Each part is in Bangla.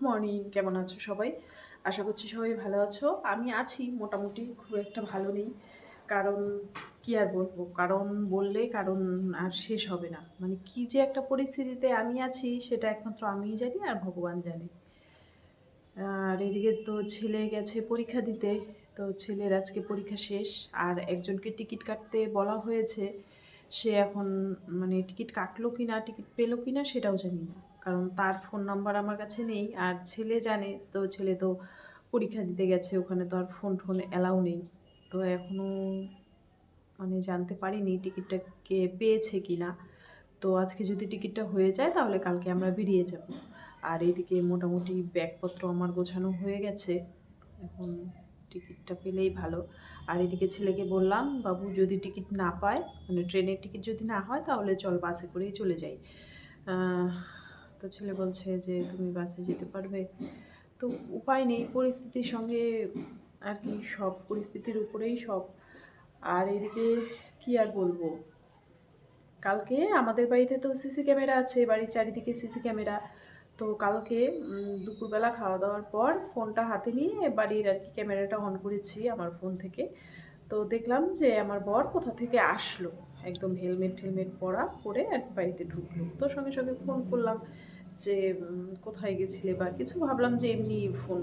মর্নিং, কেমন আছো সবাই? আশা করছি সবাই ভালো আছো। আমি আছি মোটামুটি, খুব একটা ভালো নেই। কারণ কি আর বলবো, কারণ বললে কারণ আর শেষ হবে না। মানে কি যে একটা পরিস্থিতিতে আমি আছি সেটা একমাত্র আমিই জানি আর ভগবান জানে। আর এদিকে তো ছেলে গেছে পরীক্ষা দিতে। তো ছেলের আজকে পরীক্ষা শেষ। আর একজনকে টিকিট কাটতে বলা হয়েছে। সে এখন মানে টিকিট কাটলো কিনা, টিকিট পেলো কিনা সেটাও জানি না। কারণ তার ফোন নাম্বার আমার কাছে নেই। আর ছেলে জানে, তো ছেলে তো পরীক্ষা দিতে গেছে, ওখানে তো আর ফোন অ্যালাউ নেই। তো এখনও মানে জানতে পারিনি টিকিটটা কে পেয়েছে কিনা। তো আজকে যদি টিকিটটা হয়ে যায় তাহলে কালকে আমরা বেরিয়ে যাব। আর এদিকে মোটামুটি ব্যাগপত্র আমার গোছানো হয়ে গেছে। এখন টিকিটটা পেলেই ভালো। আর এদিকে ছেলেকে বললাম, বাবু যদি টিকিট না পায়, মানে ট্রেনের টিকিট যদি না হয় তাহলে চল বাসে করেই চলে যাই। আহ, তো ছেলে বলছে যে তুমি বাসে যেতে পারবে। তো উপায় নেই, পরিস্থিতির সঙ্গে আর কি, সব পরিস্থিতির উপরেই সব। আর এদিকে কি আর বলবো, কালকে আমাদের বাড়িতে তো সিসি ক্যামেরা আছে, বাড়ির চারিদিকে সিসি ক্যামেরা। তো কালকে দুপুরবেলা খাওয়া দাওয়ার পর ফোনটা হাতে নিয়ে বাড়ির আর কি ক্যামেরাটা অন করেছি আমার ফোন থেকে। তো দেখলাম যে আমার বর কোথা থেকে আসলো, একদম হেলমেট টেলমেট পরে আর কি বাড়িতে ঢুকলো। তো সঙ্গে সঙ্গে ফোন করলাম যে কোথায় গেছিলে বা কিছু, ভাবলাম যে এমনি ফোন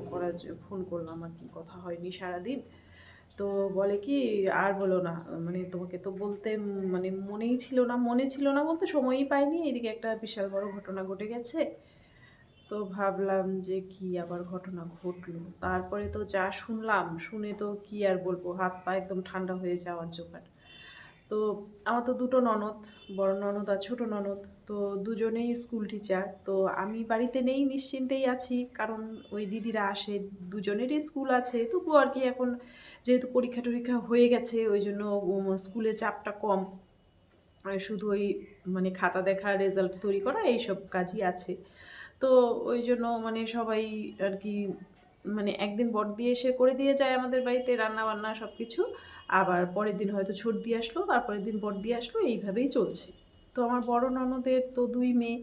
করলাম আর কি, কথা হয়নি সারাদিন। তো বলে কি, আর বলো না, মানে তোমাকে তো বলতে মানে মনে ছিল না বলতে সময়ই পাইনি, এদিকে একটা বিশাল বড় ঘটনা ঘটে গেছে। তো ভাবলাম যে কি আবার ঘটনা ঘটলো, তারপরে তো যা শুনলাম, শুনে তো কি আর বলবো, হাত পা একদম ঠান্ডা হয়ে যাওয়ার জোগাড়। তো আমার তো দুটো ননদ, বড় ননদ আর ছোট ননদ। তো দুজনেই স্কুল টিচার। তো আমি বাড়িতে নেই, নিশ্চিন্তেই আছি, কারণ ওই দিদিরা আসে, দুজনেরই স্কুল আছে, তবুও আর কি এখন যেহেতু পরীক্ষা টরীক্ষা হয়ে গেছে ওই জন্য স্কুলে চাপটা কম। শুধু ওই মানে খাতা দেখা, রেজাল্ট তৈরি করা, এইসব কাজই আছে। তো ওই জন্য মানে সবাই আর কি, মানে একদিন বড়দি এসে করে দিয়ে যায় আমাদের বাড়িতে রান্না বান্না সব কিছু। আবার পরের দিন হয়তো ছর্দি আসলো, তারপরের দিন বড়দি আসলো, এইভাবেই চলছে। তো আমার বড় ননদের তো ২ মেয়ে।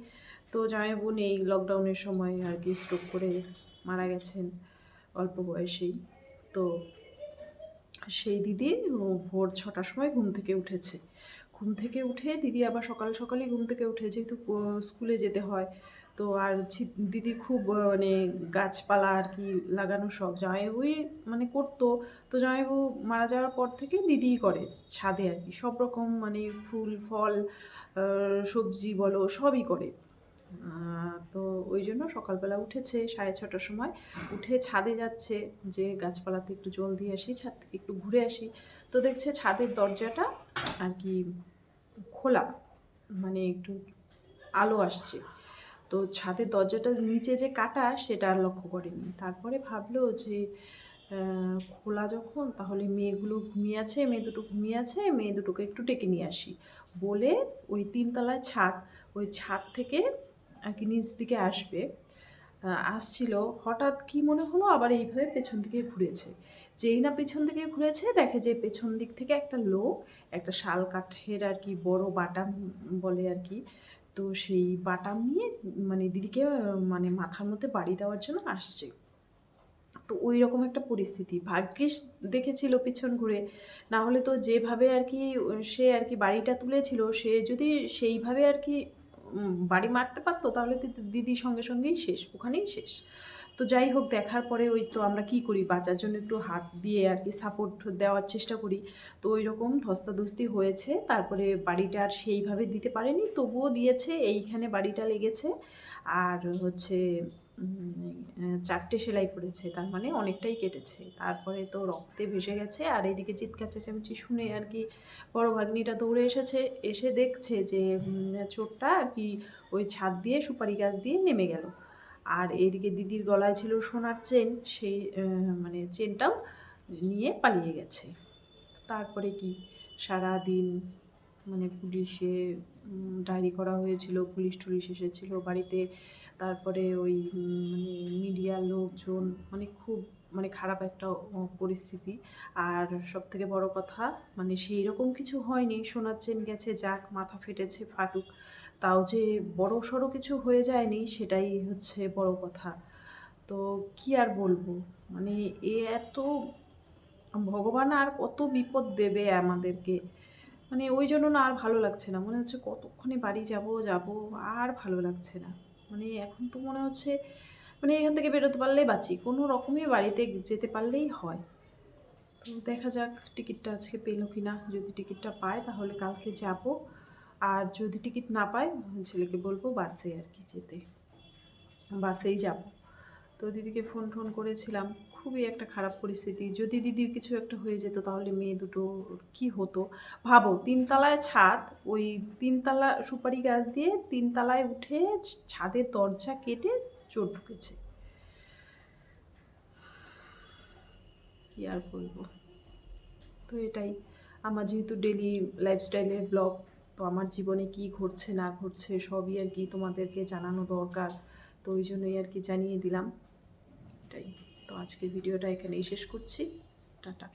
তো জামাইবাবু নেই, লকডাউনের সময় আর কি স্ট্রোক করে মারা গেছেন অল্প বয়সেই। তো সেই দিদি ভোর ৬টার সময় ঘুম থেকে উঠেছে। ঘুম থেকে উঠে দিদি আবার সকাল সকালই ঘুম থেকে উঠে, যেহেতু স্কুলে যেতে হয়। তো আর দিদির খুব মানে গাছপালা আর কি লাগানোর শখ, জামাইবাবুই মানে করতো। তো জামাইবাবু মারা যাওয়ার পর থেকে দিদিই করে ছাদে আর কি সব রকম, মানে ফুল ফল, সবজি বলো সবই করে। তো ওই জন্য সকালবেলা উঠেছে 6:30টার সময়, উঠে ছাদে যাচ্ছে যে গাছপালাতে একটু জল দিয়ে আসি, ছাদ থেকে একটু ঘুরে আসি। তো দেখছে ছাদের দরজাটা আর কি খোলা, মানে একটু আলো আসছে। তো ছাদের দরজাটা নিচে যে কাটা সেটা আর লক্ষ্য করেনি। তারপরে ভাবলো যে খোলা যখন, তাহলে মেয়ে দুটো ঘুমিয়ে আছে, মেয়ে দুটোকে একটু ডেকে নিয়ে আসি বলে ওই ৩ তলায় ছাদ, ওই ছাদ থেকে আর কি নিচ দিকে আসবে। আসছিল, হঠাৎ কি মনে হলো আবার এইভাবে পেছন দিকে ঘুরেছে। যেই না পেছন দিকে ঘুরেছে, দেখে যে পেছন দিক থেকে একটা লোক একটা শাল কাঠের আর কি বড় বাটাম বলে আর কি, তো সেই বাটাম নিয়ে মানে দিদিকে মানে মাথার মধ্যে বাড়ি দেওয়ার জন্য আসছে। তো ওই রকম একটা পরিস্থিতি। ভাগ্যিস দেখেছিল পিছন ঘুরে। না হলে তো যেভাবে আর কি সে আর কি বাড়িটা তুলেছিল, সে যদি সেইভাবে আর কি বাড়ি মারতে পারত তাহলে দিদি সঙ্গে সঙ্গেই শেষ, ওখানেই শেষ। তো যাই হোক, দেখার পরে ওই তো আমরা কি করি, বাঁচার জন্য একটু হাত দিয়ে আর কি সাপোর্ট দেওয়ার চেষ্টা করি। তো ওই রকম ধস্তাধস্তি হয়েছে। তারপরে বাড়িটা আর সেইভাবে দিতে পারেনি, তবুও দিয়েছে, এইখানে বাড়িটা লেগেছে। আর হচ্ছে ৪টে সেলাই পড়েছে, তার মানে অনেকটাই কেটেছে। তারপরে তো রক্তে ভেসে গেছে। আর এদিকে চিৎকার চেঁচামেচি শুনে আর কি বড় ভাগ্নিটা দৌড়ে এসেছে, এসে দেখছে যে চোরটা আর কি ওই ছাদ দিয়ে সুপারি গাছ দিয়ে নেমে গেল। আর এদিকে দিদির গলায় ছিল সোনার চেন, সেই মানে চেনটাও নিয়ে পালিয়ে গেছে। তারপরে কি সারাদিন মানে পুলিশে ডায়েরি করা হয়েছিল, পুলিশ টুলিশ এসেছিল বাড়িতে। তারপরে ওই মানে মিডিয়ার লোকজন, মানে খুব মানে খারাপ একটা পরিস্থিতি। আর সবথেকে বড় কথা, মানে সেই রকম কিছু হয়নি, সোনার চেন গেছে যাক, মাথা ফেটেছে ফাটুক, তাও যে বড় সড়ো কিছু হয়ে যায়নি সেটাই হচ্ছে বড় কথা। তো কি আর বলবো, মানে এত ভগবান আর কত বিপদ দেবে আমাদেরকে, মানে ওই জন্য না আর ভালো লাগছে না, মনে হচ্ছে কতক্ষণে বাড়ি যাব যাব, আর ভালো লাগছে না। মানে এখন তো মনে হচ্ছে মানে এখান থেকে বেরোতে পারলেই বাঁচি, কোনো রকমই বাড়িতে যেতে পারলেই হয়। তো দেখা যাক টিকিটটা আজকে পেলো কি না, যদি টিকিটটা পায় তাহলে কালকে যাব, আর যদি টিকিট না পায় ছেলেকে বলবো বাসে আর কি যেতে, বাসেই যাব। তো দিদিকে ফোন টোন করেছিলাম, খুবই একটা খারাপ পরিস্থিতি, যদি দিদির কিছু একটা হয়ে যেত তাহলে মেয়ে দুটো কি হতো ভাবো। তিনতলায় ছাদ, ওই তিনতলা সুপারি গাছ দিয়ে তিনতলায় উঠে ছাদের দরজা কেটে চোর ঢুকেছে, কি আর বলবো। তো এটাই আমার যেহেতু ডেলি লাইফস্টাইলের ব্লগ, তো আমার জীবনে কি ঘটছে না ঘটছে সবই আর কি তোমাদেরকে জানানো দরকার, তো ওই জন্যই আর কি জানিয়ে দিলাম এটাই। তো আজকের ভিডিওটা এখানেই শেষ করছি, টাটা।